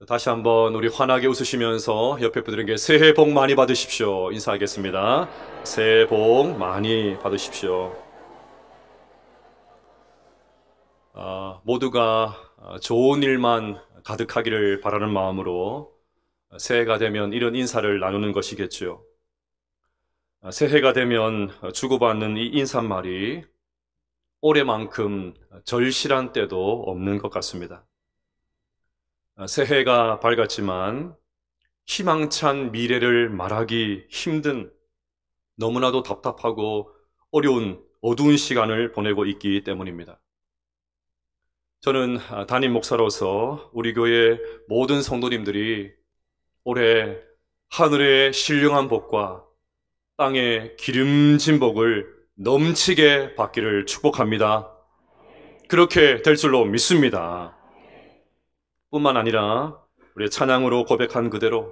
다시 한번 우리 환하게 웃으시면서 옆에 분들에게 새해 복 많이 받으십시오. 인사하겠습니다. 새해 복 많이 받으십시오. 모두가 좋은 일만 가득하기를 바라는 마음으로 새해가 되면 이런 인사를 나누는 것이겠죠. 새해가 되면 주고받는 이 인사말이 올해만큼 절실한 때도 없는 것 같습니다. 새해가 밝았지만 희망찬 미래를 말하기 힘든, 너무나도 답답하고 어려운 어두운 시간을 보내고 있기 때문입니다. 저는 담임 목사로서 우리 교회 모든 성도님들이 올해 하늘의 신령한 복과 땅의 기름진 복을 넘치게 받기를 축복합니다. 그렇게 될 줄로 믿습니다. 뿐만 아니라 우리 찬양으로 고백한 그대로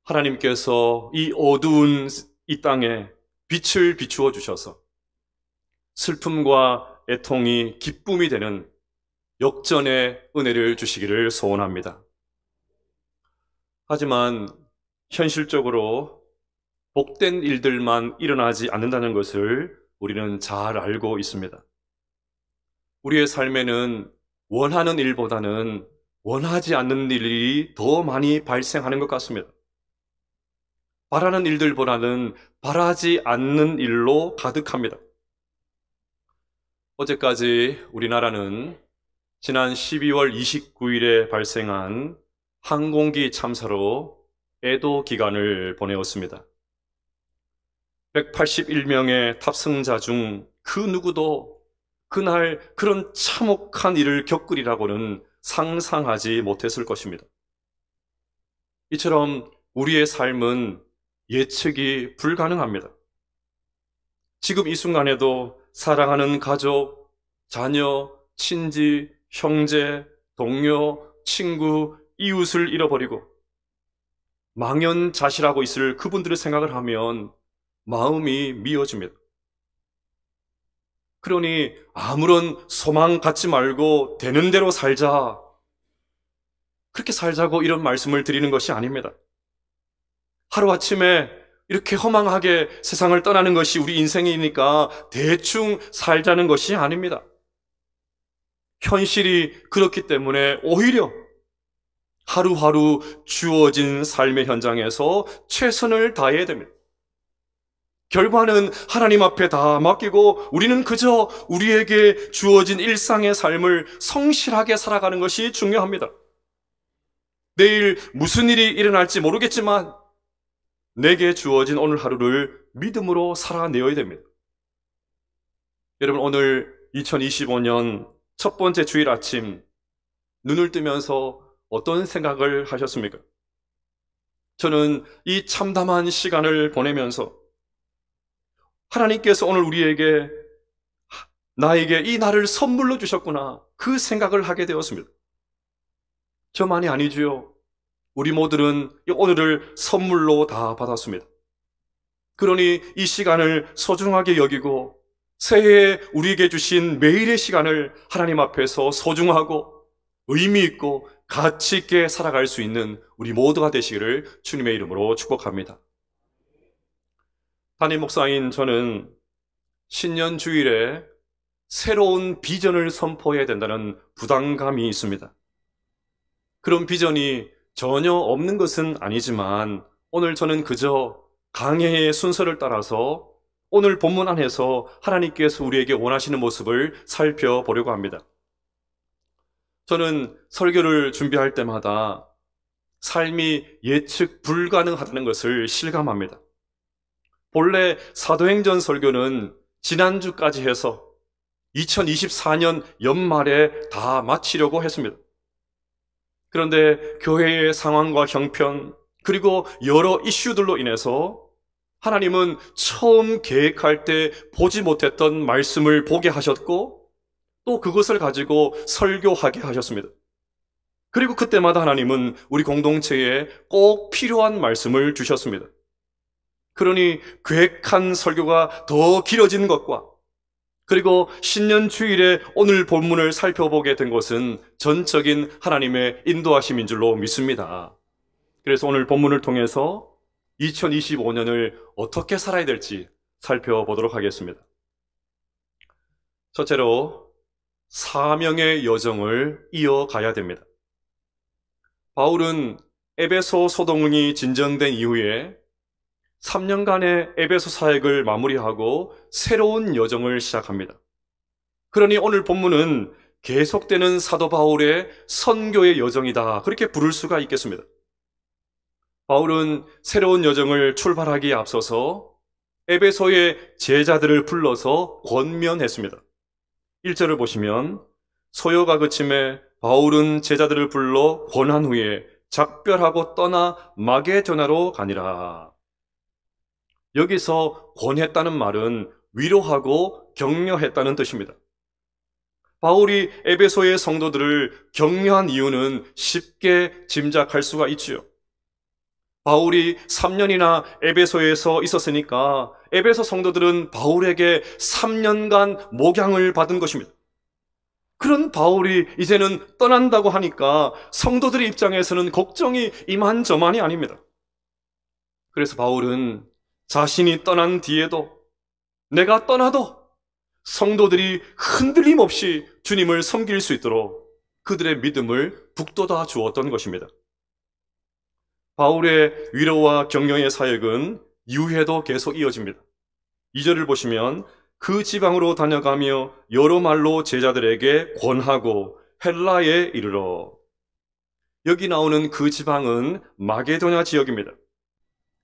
하나님께서 이 어두운 이 땅에 빛을 비추어 주셔서 슬픔과 애통이 기쁨이 되는 역전의 은혜를 주시기를 소원합니다. 하지만 현실적으로 복된 일들만 일어나지 않는다는 것을 우리는 잘 알고 있습니다. 우리의 삶에는 원하는 일보다는 원하지 않는 일이 더 많이 발생하는 것 같습니다. 바라는 일들보다는 바라지 않는 일로 가득합니다. 어제까지 우리나라는 지난 12월 29일에 발생한 항공기 참사로 애도 기간을 보내었습니다. 181명의 탑승자 중 그 누구도 그날 그런 참혹한 일을 겪으리라고는 상상하지 못했을 것입니다. 이처럼 우리의 삶은 예측이 불가능합니다. 지금 이 순간에도 사랑하는 가족, 자녀, 친지, 형제, 동료, 친구, 이웃을 잃어버리고 망연자실하고 있을 그분들의 생각을 하면 마음이 미어집니다. 그러니 아무런 소망 갖지 말고 되는 대로 살자. 그렇게 살자고 이런 말씀을 드리는 것이 아닙니다. 하루아침에 이렇게 허망하게 세상을 떠나는 것이 우리 인생이니까 대충 살자는 것이 아닙니다. 현실이 그렇기 때문에 오히려 하루하루 주어진 삶의 현장에서 최선을 다해야 됩니다. 결과는 하나님 앞에 다 맡기고 우리는 그저 우리에게 주어진 일상의 삶을 성실하게 살아가는 것이 중요합니다. 내일 무슨 일이 일어날지 모르겠지만 내게 주어진 오늘 하루를 믿음으로 살아내어야 됩니다. 여러분, 오늘 2025년 첫 번째 주일 아침 눈을 뜨면서 어떤 생각을 하셨습니까? 저는 이 참담한 시간을 보내면서 하나님께서 오늘 우리에게 나에게 이 날을 선물로 주셨구나, 그 생각을 하게 되었습니다. 저만이 아니지요. 우리 모두는 오늘을 선물로 다 받았습니다. 그러니 이 시간을 소중하게 여기고 새해에 우리에게 주신 매일의 시간을 하나님 앞에서 소중하고 의미 있고 가치 있게 살아갈 수 있는 우리 모두가 되시기를 주님의 이름으로 축복합니다. 담임 목사인 저는 신년 주일에 새로운 비전을 선포해야 된다는 부담감이 있습니다. 그런 비전이 전혀 없는 것은 아니지만 오늘 저는 그저 강해의 순서를 따라서 오늘 본문 안에서 하나님께서 우리에게 원하시는 모습을 살펴보려고 합니다. 저는 설교를 준비할 때마다 삶이 예측 불가능하다는 것을 실감합니다. 본래 사도행전 설교는 지난주까지 해서 2024년 연말에 다 마치려고 했습니다. 그런데 교회의 상황과 형편, 그리고 여러 이슈들로 인해서 하나님은 처음 계획할 때 보지 못했던 말씀을 보게 하셨고 또 그것을 가지고 설교하게 하셨습니다. 그리고 그때마다 하나님은 우리 공동체에 꼭 필요한 말씀을 주셨습니다. 그러니 계획한 설교가 더 길어지는 것과 그리고 신년 주일에 오늘 본문을 살펴보게 된 것은 전적인 하나님의 인도하심인 줄로 믿습니다. 그래서 오늘 본문을 통해서 2025년을 어떻게 살아야 될지 살펴보도록 하겠습니다. 첫째로 사명의 여정을 이어가야 됩니다. 바울은 에베소 소동이 진전된 이후에 3년간의 에베소 사역을 마무리하고 새로운 여정을 시작합니다. 그러니 오늘 본문은 계속되는 사도 바울의 선교의 여정이다, 그렇게 부를 수가 있겠습니다. 바울은 새로운 여정을 출발하기에 앞서서 에베소의 제자들을 불러서 권면했습니다. 1절을 보시면 소요가 그침에 바울은 제자들을 불러 권한 후에 작별하고 떠나 마게도냐로 가니라. 여기서 권했다는 말은 위로하고 격려했다는 뜻입니다. 바울이 에베소의 성도들을 격려한 이유는 쉽게 짐작할 수가 있지요. 바울이 3년이나 에베소에서 있었으니까 에베소 성도들은 바울에게 3년간 목양을 받은 것입니다. 그런 바울이 이제는 떠난다고 하니까 성도들의 입장에서는 걱정이 이만저만이 아닙니다. 그래서 바울은 자신이 떠난 뒤에도, 내가 떠나도 성도들이 흔들림 없이 주님을 섬길 수 있도록 그들의 믿음을 북돋아 주었던 것입니다. 바울의 위로와 격려의 사역은 이후에도 계속 이어집니다. 2절을 보시면 그 지방으로 다녀가며 여러 말로 제자들에게 권하고 헬라에 이르러. 여기 나오는 그 지방은 마게도냐 지역입니다.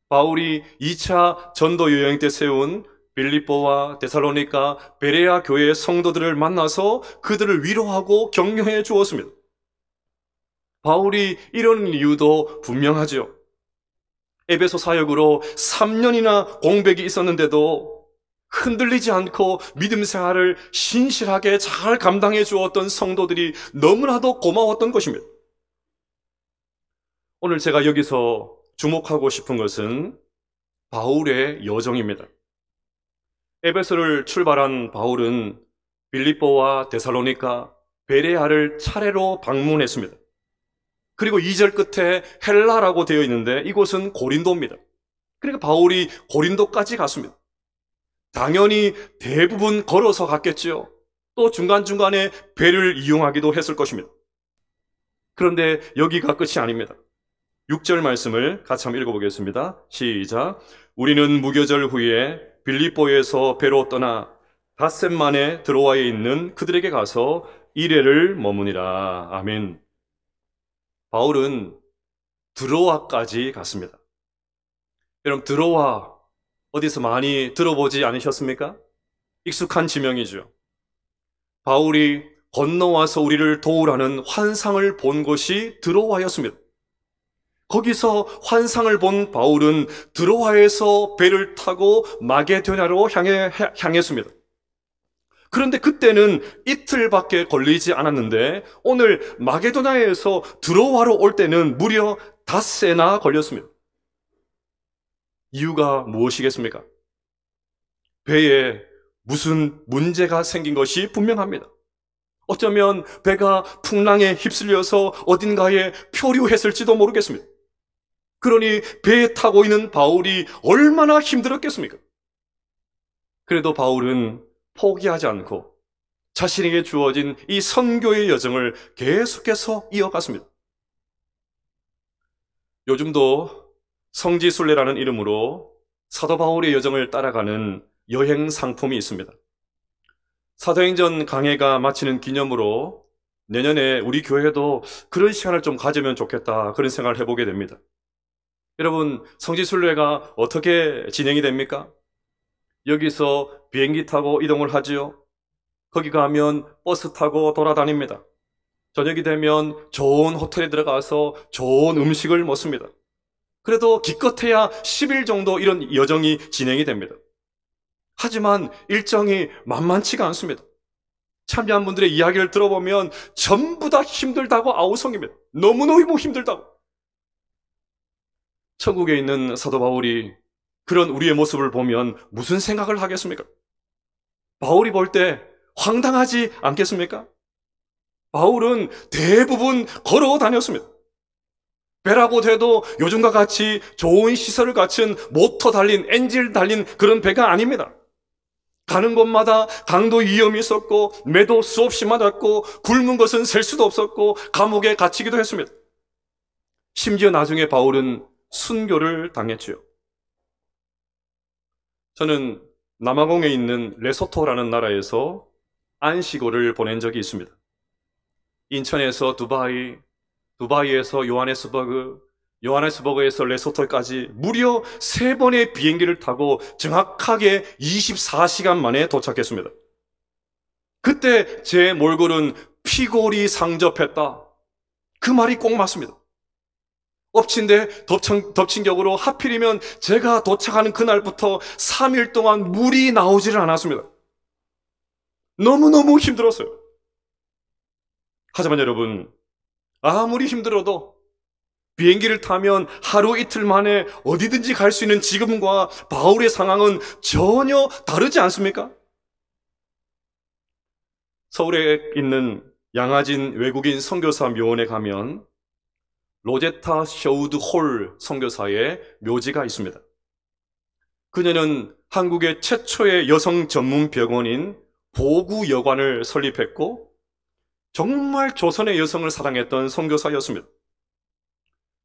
바울이 2차 전도 여행 때 세운 빌립보와 데살로니가, 베레아 교회의 성도들을 만나서 그들을 위로하고 격려해 주었습니다. 바울이 이런 이유도 분명하죠. 에베소 사역으로 3년이나 공백이 있었는데도 흔들리지 않고 믿음 생활을 신실하게 잘 감당해 주었던 성도들이 너무나도 고마웠던 것입니다. 오늘 제가 여기서 주목하고 싶은 것은 바울의 여정입니다. 에베소를 출발한 바울은 빌립보와 데살로니가, 베레아를 차례로 방문했습니다. 그리고 2절 끝에 헬라라고 되어 있는데 이곳은 고린도입니다. 그러니까 바울이 고린도까지 갔습니다. 당연히 대부분 걸어서 갔겠지요. 또 중간중간에 배를 이용하기도 했을 것입니다. 그런데 여기가 끝이 아닙니다. 6절 말씀을 같이 한번 읽어보겠습니다. 시작. 우리는 무교절 후에 빌립보에서 배로 떠나 닷새만에 드로아에 있는 그들에게 가서 이레를 머무니라. 아멘. 바울은 드로아까지 갔습니다. 여러분, 드로아 어디서 많이 들어보지 않으셨습니까? 익숙한 지명이죠. 바울이 건너와서 우리를 도우라는 환상을 본 곳이 드로아였습니다. 거기서 환상을 본 바울은 드로아에서 배를 타고 마게도냐로 향했습니다. 그런데 그때는 이틀밖에 걸리지 않았는데 오늘 마게도냐에서 드로아로 올 때는 무려 닷새나 걸렸습니다. 이유가 무엇이겠습니까? 배에 무슨 문제가 생긴 것이 분명합니다. 어쩌면 배가 풍랑에 휩쓸려서 어딘가에 표류했을지도 모르겠습니다. 그러니 배에 타고 있는 바울이 얼마나 힘들었겠습니까? 그래도 바울은 포기하지 않고 자신에게 주어진 이 선교의 여정을 계속해서 이어갔습니다. 요즘도 성지순례라는 이름으로 사도 바울의 여정을 따라가는 여행 상품이 있습니다. 사도행전 강해가 마치는 기념으로 내년에 우리 교회도 그런 시간을 좀 가지면 좋겠다, 그런 생각을 해보게 됩니다. 여러분, 성지순례가 어떻게 진행이 됩니까? 여기서 비행기 타고 이동을 하지요. 거기 가면 버스 타고 돌아다닙니다. 저녁이 되면 좋은 호텔에 들어가서 좋은 음식을 먹습니다. 그래도 기껏해야 10일 정도 이런 여정이 진행이 됩니다. 하지만 일정이 만만치가 않습니다. 참여한 분들의 이야기를 들어보면 전부 다 힘들다고 아우성입니다. 너무너무 힘들다고. 천국에 있는 사도 바울이 그런 우리의 모습을 보면 무슨 생각을 하겠습니까? 바울이 볼 때 황당하지 않겠습니까? 바울은 대부분 걸어 다녔습니다. 배라고 해도 요즘과 같이 좋은 시설을 갖춘 모터 달린, 엔진 달린 그런 배가 아닙니다. 가는 곳마다 강도 위험이 있었고, 매도 수없이 맞았고, 굶은 것은 셀 수도 없었고, 감옥에 갇히기도 했습니다. 심지어 나중에 바울은 순교를 당했지요. 저는 남아공에 있는 레소토라는 나라에서 안식오를 보낸 적이 있습니다. 인천에서 두바이, 두바이에서 요하네스버그, 요하네스버그에서 레소토까지 무려 3번의 비행기를 타고 정확하게 24시간 만에 도착했습니다. 그때 제 몰골은 피골이 상접했다. 그 말이 꼭 맞습니다. 엎친 데 덮친 격으로 하필이면 제가 도착하는 그날부터 3일 동안 물이 나오지를 않았습니다. 너무너무 힘들었어요. 하지만 여러분, 아무리 힘들어도 비행기를 타면 하루 이틀 만에 어디든지 갈 수 있는 지금과 바울의 상황은 전혀 다르지 않습니까? 서울에 있는 양화진 외국인 선교사 묘원에 가면 로제타 셔우드 홀 선교사의 묘지가 있습니다. 그녀는 한국의 최초의 여성 전문 병원인 보구여관을 설립했고 정말 조선의 여성을 사랑했던 선교사였습니다.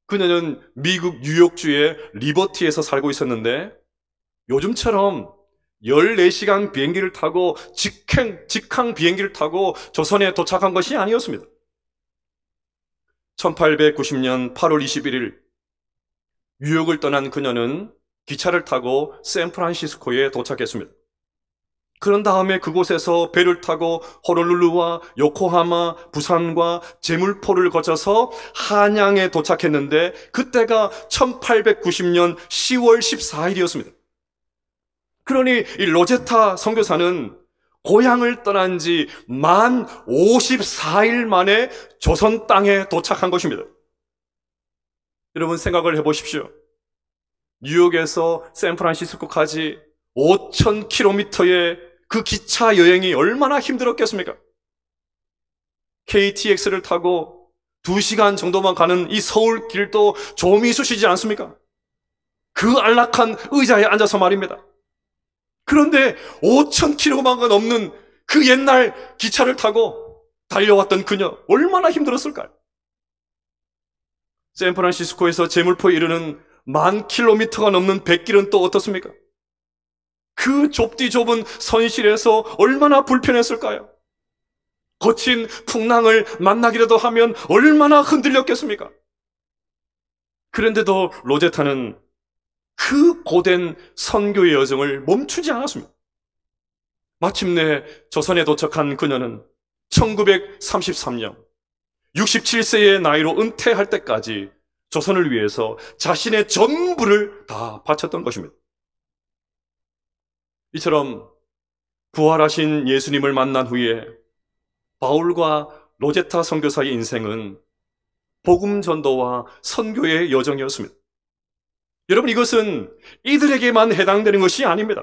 그녀는 미국 뉴욕주의 리버티에서 살고 있었는데 요즘처럼 14시간 비행기를 타고 직항 비행기를 타고 조선에 도착한 것이 아니었습니다. 1890년 8월 21일 뉴욕을 떠난 그녀는 기차를 타고 샌프란시스코에 도착했습니다. 그런 다음에 그곳에서 배를 타고 호놀룰루와 요코하마, 부산과 제물포를 거쳐서 한양에 도착했는데 그때가 1890년 10월 14일이었습니다. 그러니 이 로제타 선교사는 고향을 떠난 지 만 54일 만에 조선 땅에 도착한 것입니다. 여러분 생각을 해보십시오. 뉴욕에서 샌프란시스코까지 5,000km의 그 기차 여행이 얼마나 힘들었겠습니까? KTX를 타고 2시간 정도만 가는 이 서울 길도 좀이 쑤시지 않습니까? 그 안락한 의자에 앉아서 말입니다. 그런데 5,000km가 넘는 그 옛날 기차를 타고 달려왔던 그녀 얼마나 힘들었을까요? 샌프란시스코에서 제물포에 이르는 10,000km가 넘는 백길은 또 어떻습니까? 그 좁디 좁은 선실에서 얼마나 불편했을까요? 거친 풍랑을 만나기라도 하면 얼마나 흔들렸겠습니까? 그런데도 로제타는 그 고된 선교의 여정을 멈추지 않았습니다. 마침내 조선에 도착한 그녀는 1933년 67세의 나이로 은퇴할 때까지 조선을 위해서 자신의 전부를 다 바쳤던 것입니다. 이처럼 부활하신 예수님을 만난 후에 바울과 로제타 선교사의 인생은 복음 전도와 선교의 여정이었습니다. 여러분, 이것은 이들에게만 해당되는 것이 아닙니다.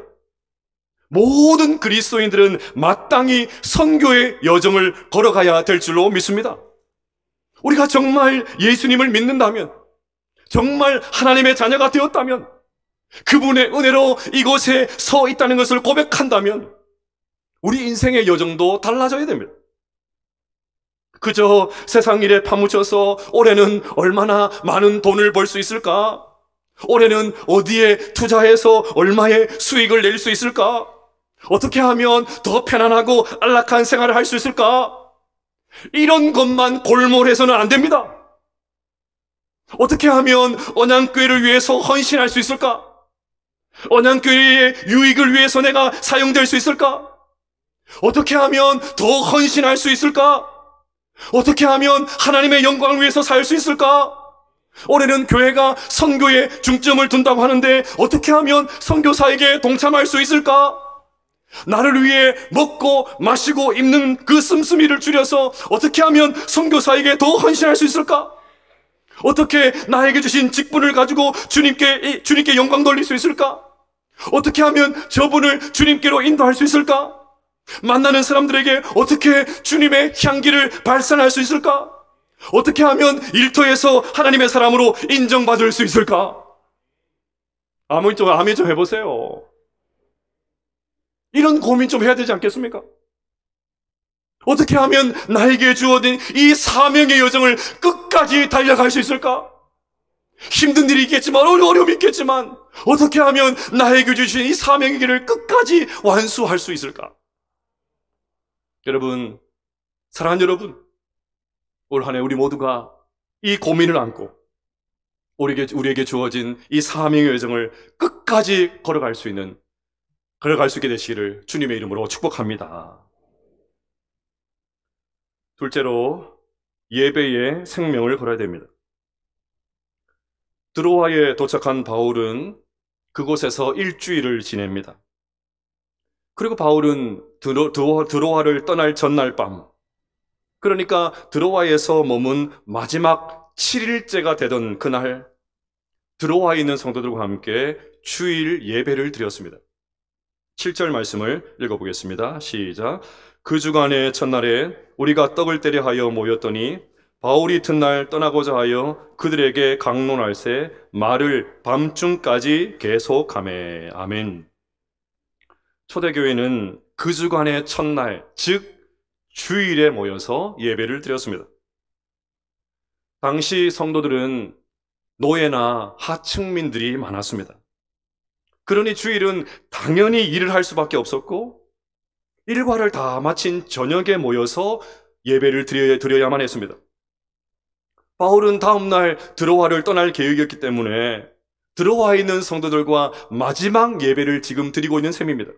모든 그리스도인들은 마땅히 선교의 여정을 걸어가야 될 줄로 믿습니다. 우리가 정말 예수님을 믿는다면, 정말 하나님의 자녀가 되었다면, 그분의 은혜로 이곳에 서 있다는 것을 고백한다면 우리 인생의 여정도 달라져야 됩니다. 그저 세상 일에 파묻혀서 올해는 얼마나 많은 돈을 벌 수 있을까? 올해는 어디에 투자해서 얼마의 수익을 낼 수 있을까? 어떻게 하면 더 편안하고 안락한 생활을 할 수 있을까? 이런 것만 골몰해서는 안 됩니다. 어떻게 하면 언양교회를 위해서 헌신할 수 있을까? 언양교회의 유익을 위해서 내가 사용될 수 있을까? 어떻게 하면 더 헌신할 수 있을까? 어떻게 하면 하나님의 영광을 위해서 살 수 있을까? 올해는 교회가 선교에 중점을 둔다고 하는데 어떻게 하면 선교사에게 동참할 수 있을까? 나를 위해 먹고 마시고 입는 그 씀씀이를 줄여서 어떻게 하면 선교사에게 더 헌신할 수 있을까? 어떻게 나에게 주신 직분을 가지고 주님께 영광 돌릴 수 있을까? 어떻게 하면 저분을 주님께로 인도할 수 있을까? 만나는 사람들에게 어떻게 주님의 향기를 발산할 수 있을까? 어떻게 하면 일터에서 하나님의 사람으로 인정받을 수 있을까? 아멘 좀 해보세요. 이런 고민 좀 해야 되지 않겠습니까? 어떻게 하면 나에게 주어진 이 사명의 여정을 끝까지 달려갈 수 있을까? 힘든 일이 있겠지만, 어려움이 있겠지만, 어떻게 하면 나에게 주신 이 사명의 길을 끝까지 완수할 수 있을까? 여러분, 사랑하는 여러분, 올 한 해 우리 모두가 이 고민을 안고 우리에게 주어진 이 사명의 여정을 끝까지 걸어갈 수 있게 되시기를 주님의 이름으로 축복합니다. 둘째로, 예배에 생명을 걸어야 됩니다. 드로아에 도착한 바울은 그곳에서 일주일을 지냅니다. 그리고 바울은 드로아를 떠날 전날 밤, 그러니까 드로아에서 머문 마지막 7일째가 되던 그날, 드로아에 있는 성도들과 함께 주일 예배를 드렸습니다. 7절 말씀을 읽어보겠습니다. 시작. 그 주간의 첫날에 우리가 떡을 때려 하여 모였더니 바울이 이튿날 떠나고자 하여 그들에게 강론할세 말을 밤중까지 계속하매. 아멘. 초대교회는 그 주간의 첫날, 즉 주일에 모여서 예배를 드렸습니다. 당시 성도들은 노예나 하층민들이 많았습니다. 그러니 주일은 당연히 일을 할 수밖에 없었고, 일과를 다 마친 저녁에 모여서 예배를 드려야만 했습니다. 바울은 다음날 드로아를 떠날 계획이었기 때문에 드로아에 있는 성도들과 마지막 예배를 지금 드리고 있는 셈입니다.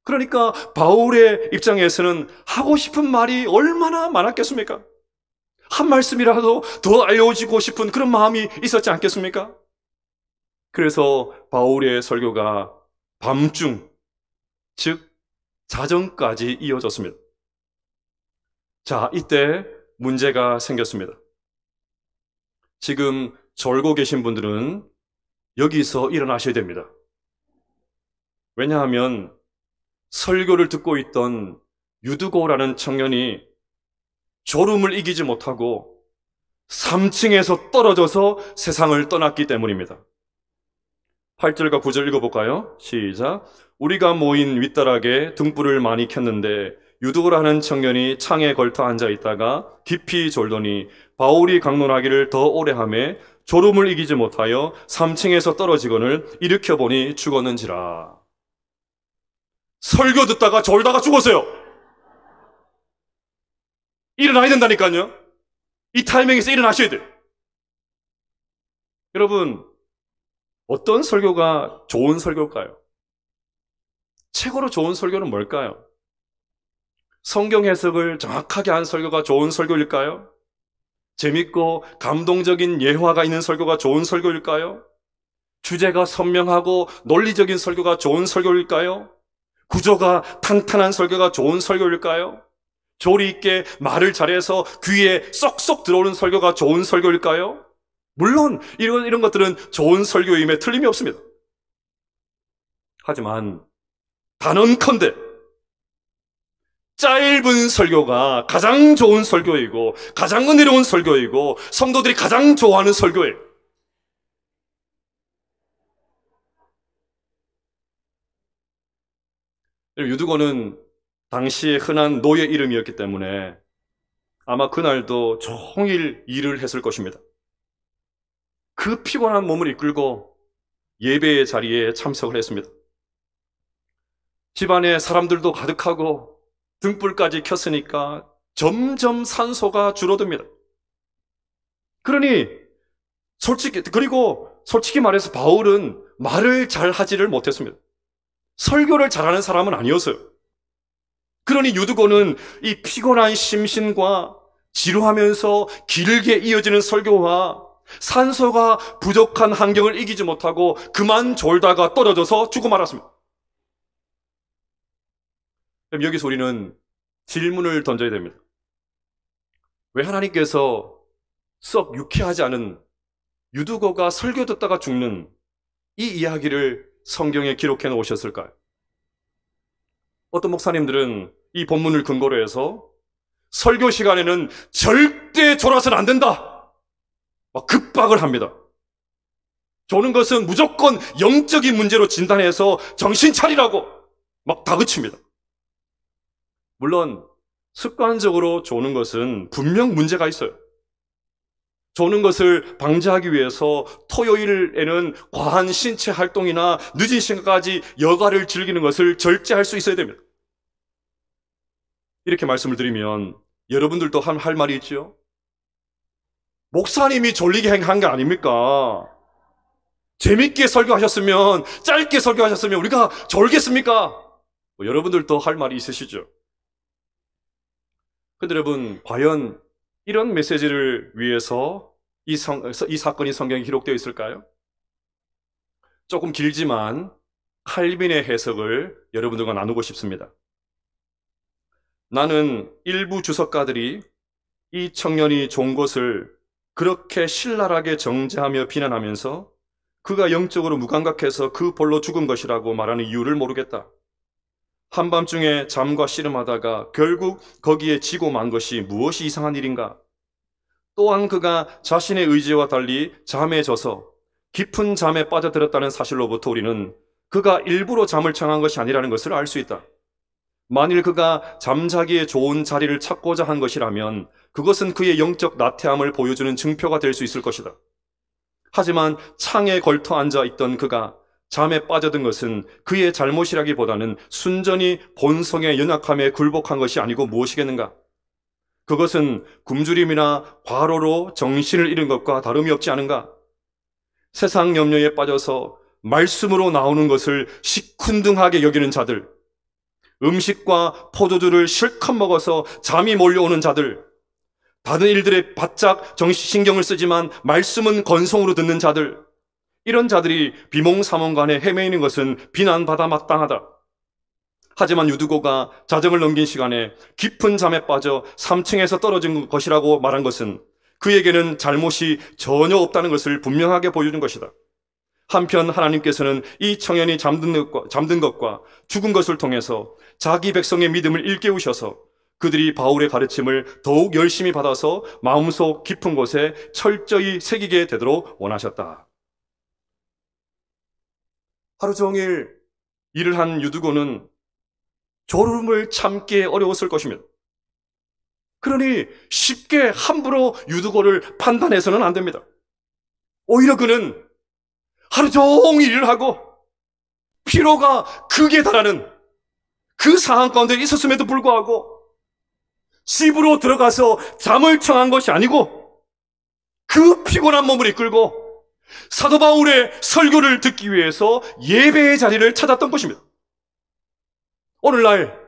그러니까 바울의 입장에서는 하고 싶은 말이 얼마나 많았겠습니까? 한 말씀이라도 더 알려주고 싶은 그런 마음이 있었지 않겠습니까? 그래서 바울의 설교가 밤중, 즉 자정까지 이어졌습니다. 자, 이때 문제가 생겼습니다. 지금 졸고 계신 분들은 여기서 일어나셔야 됩니다. 왜냐하면 설교를 듣고 있던 유두고라는 청년이 졸음을 이기지 못하고 3층에서 떨어져서 세상을 떠났기 때문입니다. 8절과 9절 읽어볼까요? 시작. 우리가 모인 윗다락에 등불을 많이 켰는데 유두고라는 청년이 창에 걸터 앉아 있다가 깊이 졸더니 바울이 강론하기를 더 오래 하매 졸음을 이기지 못하여 3층에서 떨어지거늘 일으켜보니 죽었는지라. 설교 듣다가 졸다가 죽었어요. 일어나야 된다니까요. 이 타이밍에서 일어나셔야 돼요. 여러분, 어떤 설교가 좋은 설교일까요? 최고로 좋은 설교는 뭘까요? 성경 해석을 정확하게 한 설교가 좋은 설교일까요? 재밌고 감동적인 예화가 있는 설교가 좋은 설교일까요? 주제가 선명하고 논리적인 설교가 좋은 설교일까요? 구조가 탄탄한 설교가 좋은 설교일까요? 조리 있게 말을 잘해서 귀에 쏙쏙 들어오는 설교가 좋은 설교일까요? 물론 이런 것들은 좋은 설교임에 틀림이 없습니다. 하지만 단언컨대 짧은 설교가 가장 좋은 설교이고 가장 은혜로운 설교이고 성도들이 가장 좋아하는 설교예요. 유두고는 당시의 흔한 노예 이름이었기 때문에 아마 그날도 종일 일을 했을 것입니다. 그 피곤한 몸을 이끌고 예배의 자리에 참석을 했습니다. 집안에 사람들도 가득하고 등불까지 켰으니까 점점 산소가 줄어듭니다. 솔직히 말해서 바울은 말을 잘 하지를 못했습니다. 설교를 잘하는 사람은 아니었어요. 그러니 유두고는 이 피곤한 심신과 지루하면서 길게 이어지는 설교와 산소가 부족한 환경을 이기지 못하고 그만 졸다가 떨어져서 죽고 말았습니다. 그럼 여기서 우리는 질문을 던져야 됩니다. 왜 하나님께서 썩 유쾌하지 않은 유두고가 설교 듣다가 죽는 이 이야기를 성경에 기록해 놓으셨을까요? 어떤 목사님들은 이 본문을 근거로 해서 설교 시간에는 절대 졸아서는 안 된다, 막 급박을 합니다. 조는 것은 무조건 영적인 문제로 진단해서 정신 차리라고 막 다그칩니다. 물론 습관적으로 조는 것은 분명 문제가 있어요. 조는 것을 방지하기 위해서 토요일에는 과한 신체 활동이나 늦은 시간까지 여가를 즐기는 것을 절제할 수 있어야 됩니다. 이렇게 말씀을 드리면 여러분들도 할 말이 있죠. 목사님이 졸리게 한 게 아닙니까? 재밌게 설교하셨으면, 짧게 설교하셨으면 우리가 졸겠습니까? 여러분들도 할 말이 있으시죠. 근데 여러분, 과연 이런 메시지를 위해서 이 사건이 성경에 기록되어 있을까요? 조금 길지만 칼빈의 해석을 여러분들과 나누고 싶습니다. 나는 일부 주석가들이 이 청년이 좋은 것을 그렇게 신랄하게 정죄하며 비난하면서 그가 영적으로 무감각해서 그 볼로 죽은 것이라고 말하는 이유를 모르겠다. 한밤중에 잠과 씨름하다가 결국 거기에 지고 만 것이 무엇이 이상한 일인가? 또한 그가 자신의 의지와 달리 잠에 져서 깊은 잠에 빠져들었다는 사실로부터 우리는 그가 일부러 잠을 청한 것이 아니라는 것을 알 수 있다. 만일 그가 잠자기에 좋은 자리를 찾고자 한 것이라면 그것은 그의 영적 나태함을 보여주는 증표가 될 수 있을 것이다. 하지만 창에 걸터 앉아 있던 그가 잠에 빠져든 것은 그의 잘못이라기보다는 순전히 본성의 연약함에 굴복한 것이 아니고 무엇이겠는가? 그것은 굶주림이나 과로로 정신을 잃은 것과 다름이 없지 않은가? 세상 염려에 빠져서 말씀으로 나오는 것을 시큰둥하게 여기는 자들, 음식과 포도주를 실컷 먹어서 잠이 몰려오는 자들, 다른 일들에 바짝 신경을 쓰지만 말씀은 건성으로 듣는 자들, 이런 자들이 비몽사몽간에 헤매이는 것은 비난받아 마땅하다. 하지만 유두고가 자정을 넘긴 시간에 깊은 잠에 빠져 3층에서 떨어진 것이라고 말한 것은 그에게는 잘못이 전혀 없다는 것을 분명하게 보여준 것이다. 한편 하나님께서는 이 청년이 잠든 것과 죽은 것을 통해서 자기 백성의 믿음을 일깨우셔서 그들이 바울의 가르침을 더욱 열심히 받아서 마음속 깊은 곳에 철저히 새기게 되도록 원하셨다. 하루 종일 일을 한 유두고는 졸음을 참기 어려웠을 것입니다. 그러니 쉽게 함부로 유두고를 판단해서는 안 됩니다. 오히려 그는 하루 종일 일을 하고 피로가 극에 달하는 그 상황 가운데 있었음에도 불구하고 집으로 들어가서 잠을 청한 것이 아니고 그 피곤한 몸을 이끌고 사도 바울의 설교를 듣기 위해서 예배의 자리를 찾았던 것입니다. 오늘날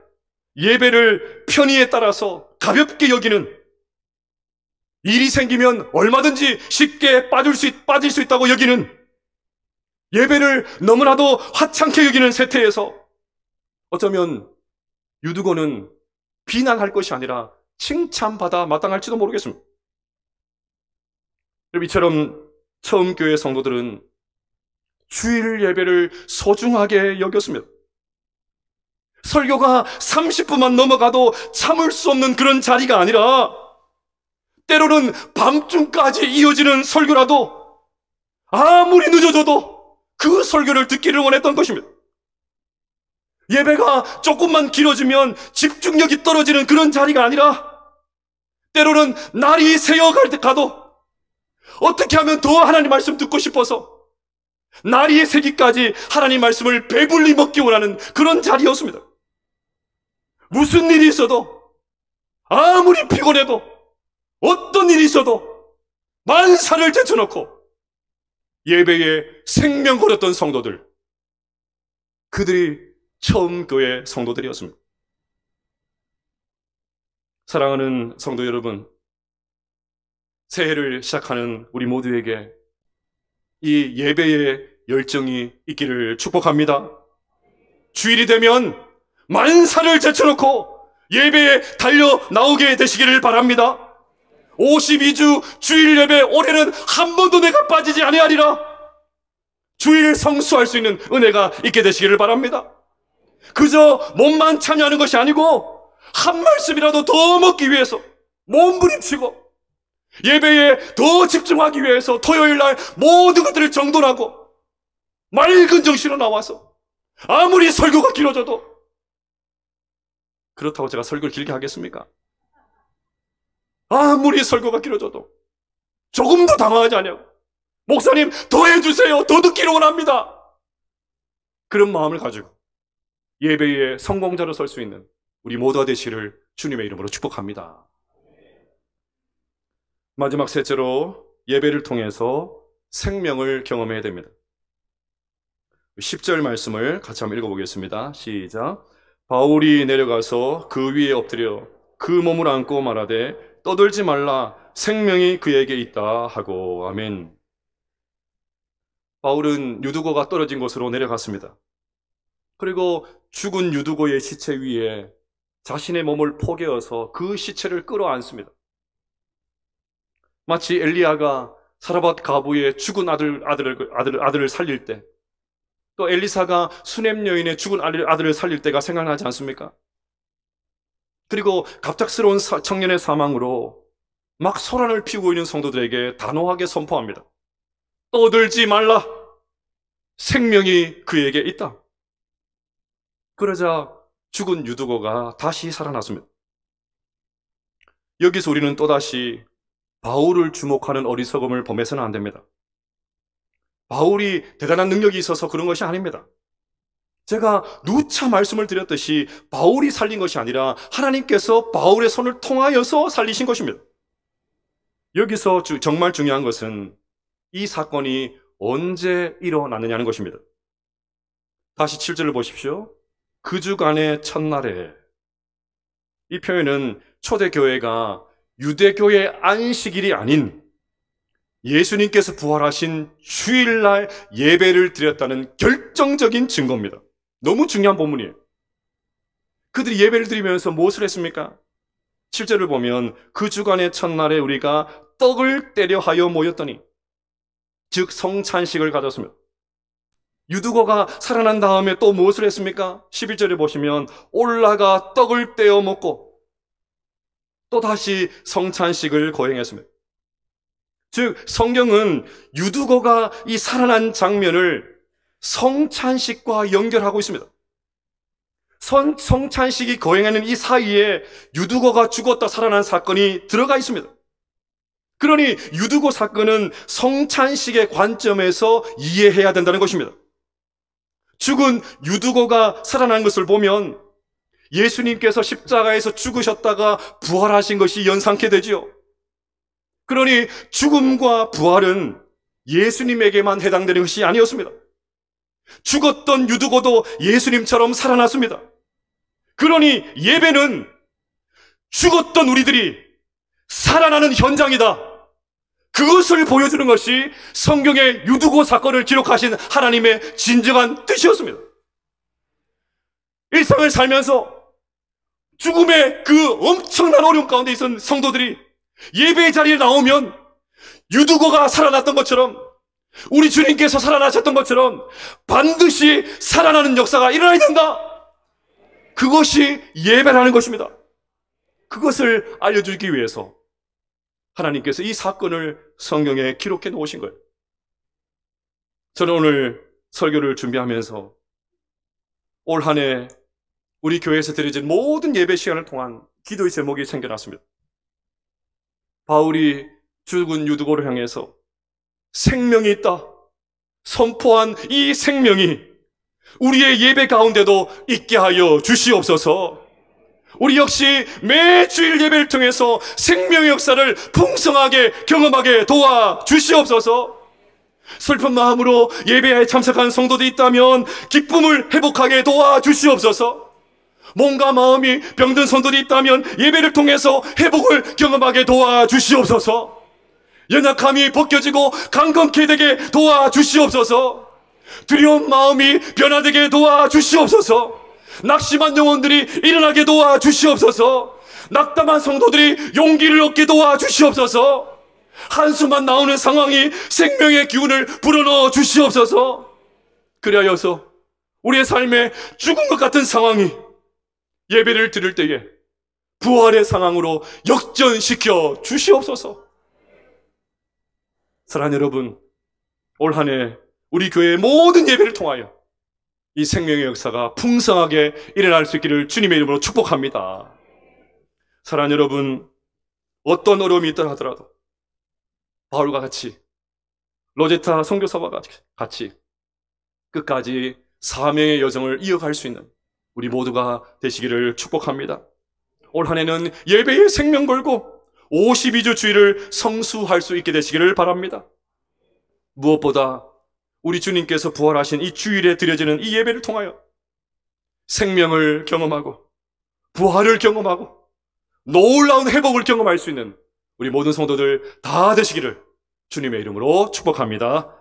예배를 편의에 따라서 가볍게 여기는, 일이 생기면 얼마든지 쉽게 빠질 수 있다고 여기는, 예배를 너무나도 화창게 여기는 세태에서 어쩌면 유두고는 비난할 것이 아니라 칭찬받아 마땅할지도 모르겠습니다. 이처럼 처음 교회 성도들은 주일 예배를 소중하게 여겼습니다. 설교가 30분만 넘어가도 참을 수 없는 그런 자리가 아니라 때로는 밤중까지 이어지는 설교라도 아무리 늦어져도 그 설교를 듣기를 원했던 것입니다. 예배가 조금만 길어지면 집중력이 떨어지는 그런 자리가 아니라 때로는 날이 새어갈 때 가도 어떻게 하면 더 하나님 말씀 듣고 싶어서 날이 새기까지 하나님 말씀을 배불리 먹기 원하는 그런 자리였습니다. 무슨 일이 있어도, 아무리 피곤해도, 어떤 일이 있어도 만사를 제쳐놓고 예배에 생명 걸었던 성도들, 그들이 처음 교회 성도들이었습니다. 사랑하는 성도 여러분, 새해를 시작하는 우리 모두에게 이 예배의 열정이 있기를 축복합니다. 주일이 되면 만사를 제쳐놓고 예배에 달려 나오게 되시기를 바랍니다. 52주 주일 예배 올해는 한 번도 내가 빠지지 아니하리라. 주일 성수할 수 있는 은혜가 있게 되시기를 바랍니다. 그저 몸만 참여하는 것이 아니고 한 말씀이라도 더 먹기 위해서 몸부림치고 예배에 더 집중하기 위해서 토요일날 모든 것들을 정돈하고 맑은 정신으로 나와서 아무리 설교가 길어져도, 그렇다고 제가 설교를 길게 하겠습니까? 아무리 설교가 길어져도 조금 더 당황하지 않냐고, 목사님 더 해주세요, 더 듣기를 원합니다, 그런 마음을 가지고 예배의 성공자로 설 수 있는 우리 모두가 되시기를 주님의 이름으로 축복합니다. 마지막 셋째로, 예배를 통해서 생명을 경험해야 됩니다. 10절 말씀을 같이 한번 읽어보겠습니다. 시작. 바울이 내려가서 그 위에 엎드려 그 몸을 안고 말하되 떠들지 말라, 생명이 그에게 있다 하고. 아멘. 바울은 유두고가 떨어진 곳으로 내려갔습니다. 그리고 죽은 유두고의 시체 위에 자신의 몸을 포개어서 그 시체를 끌어안습니다. 마치 엘리야가 사라밧 가부의 죽은 아들을 살릴 때, 또 엘리사가 수넴 여인의 죽은 아들을 살릴 때가 생각나지 않습니까? 그리고 갑작스러운 청년의 사망으로 막 소란을 피우고 있는 성도들에게 단호하게 선포합니다. 떠들지 말라, 생명이 그에게 있다. 그러자 죽은 유두고가 다시 살아났습니다. 여기서 우리는 또다시 바울을 주목하는 어리석음을 범해서는 안 됩니다. 바울이 대단한 능력이 있어서 그런 것이 아닙니다. 제가 누차 말씀을 드렸듯이 바울이 살린 것이 아니라 하나님께서 바울의 손을 통하여서 살리신 것입니다. 여기서 정말 중요한 것은 이 사건이 언제 일어났느냐는 것입니다. 다시 7절을 보십시오. 그 주간의 첫날에. 이 표현은 초대교회가 유대교의 안식일이 아닌 예수님께서 부활하신 주일날 예배를 드렸다는 결정적인 증거입니다. 너무 중요한 본문이에요. 그들이 예배를 드리면서 무엇을 했습니까? 7절을 보면 그 주간의 첫날에 우리가 떡을 떼려 하여 모였더니, 즉 성찬식을 가졌습니다. 유두고가 살아난 다음에 또 무엇을 했습니까? 11절에 보시면 올라가 떡을 떼어 먹고 또 다시 성찬식을 거행했습니다. 즉 성경은 유두고가 이 살아난 장면을 성찬식과 연결하고 있습니다. 성찬식이 거행하는 이 사이에 유두고가 죽었다 살아난 사건이 들어가 있습니다. 그러니 유두고 사건은 성찬식의 관점에서 이해해야 된다는 것입니다. 죽은 유두고가 살아난 것을 보면 예수님께서 십자가에서 죽으셨다가 부활하신 것이 연상케 되지요. 그러니 죽음과 부활은 예수님에게만 해당되는 것이 아니었습니다. 죽었던 유두고도 예수님처럼 살아났습니다. 그러니 예배는 죽었던 우리들이 살아나는 현장이다, 그것을 보여주는 것이 성경의 유두고 사건을 기록하신 하나님의 진정한 뜻이었습니다. 일상을 살면서 죽음의 그 엄청난 어려움 가운데 있던 성도들이 예배의 자리에 나오면 유두고가 살아났던 것처럼, 우리 주님께서 살아나셨던 것처럼 반드시 살아나는 역사가 일어나야 된다. 그것이 예배라는 것입니다. 그것을 알려주기 위해서 하나님께서 이 사건을 성경에 기록해 놓으신 거예요. 저는 오늘 설교를 준비하면서 올 한 해 우리 교회에서 드려진 모든 예배 시간을 통한 기도의 제목이 생겨났습니다. 바울이 죽은 유두고를 향해서 생명이 있다 선포한 이 생명이 우리의 예배 가운데도 있게 하여 주시옵소서. 우리 역시 매주일 예배를 통해서 생명의 역사를 풍성하게 경험하게 도와 주시옵소서. 슬픈 마음으로 예배에 참석한 성도들이 있다면 기쁨을 회복하게 도와 주시옵소서. 몸과 마음이 병든 성도들이 있다면 예배를 통해서 회복을 경험하게 도와 주시옵소서. 연약함이 벗겨지고 강건케 되게 도와 주시옵소서. 두려운 마음이 변화되게 도와 주시옵소서. 낙심한 영혼들이 일어나게 도와 주시옵소서. 낙담한 성도들이 용기를 얻게 도와 주시옵소서. 한숨만 나오는 상황이 생명의 기운을 불어넣어 주시옵소서. 그리하여서 우리의 삶에 죽은 것 같은 상황이 예배를 드릴 때에 부활의 상황으로 역전시켜 주시옵소서. 사랑하는 여러분, 올 한 해 우리 교회의 모든 예배를 통하여 이 생명의 역사가 풍성하게 일어날 수 있기를 주님의 이름으로 축복합니다. 사랑하는 여러분, 어떤 어려움이 있더라 하더라도 바울과 같이, 로제타 선교사와 같이 끝까지 사명의 여정을 이어갈 수 있는 우리 모두가 되시기를 축복합니다. 올 한 해는 예배에 생명 걸고 52주 주일을 성수할 수 있게 되시기를 바랍니다. 무엇보다 우리 주님께서 부활하신 이 주일에 드려지는 이 예배를 통하여 생명을 경험하고 부활을 경험하고 놀라운 회복을 경험할 수 있는 우리 모든 성도들 다 되시기를 주님의 이름으로 축복합니다.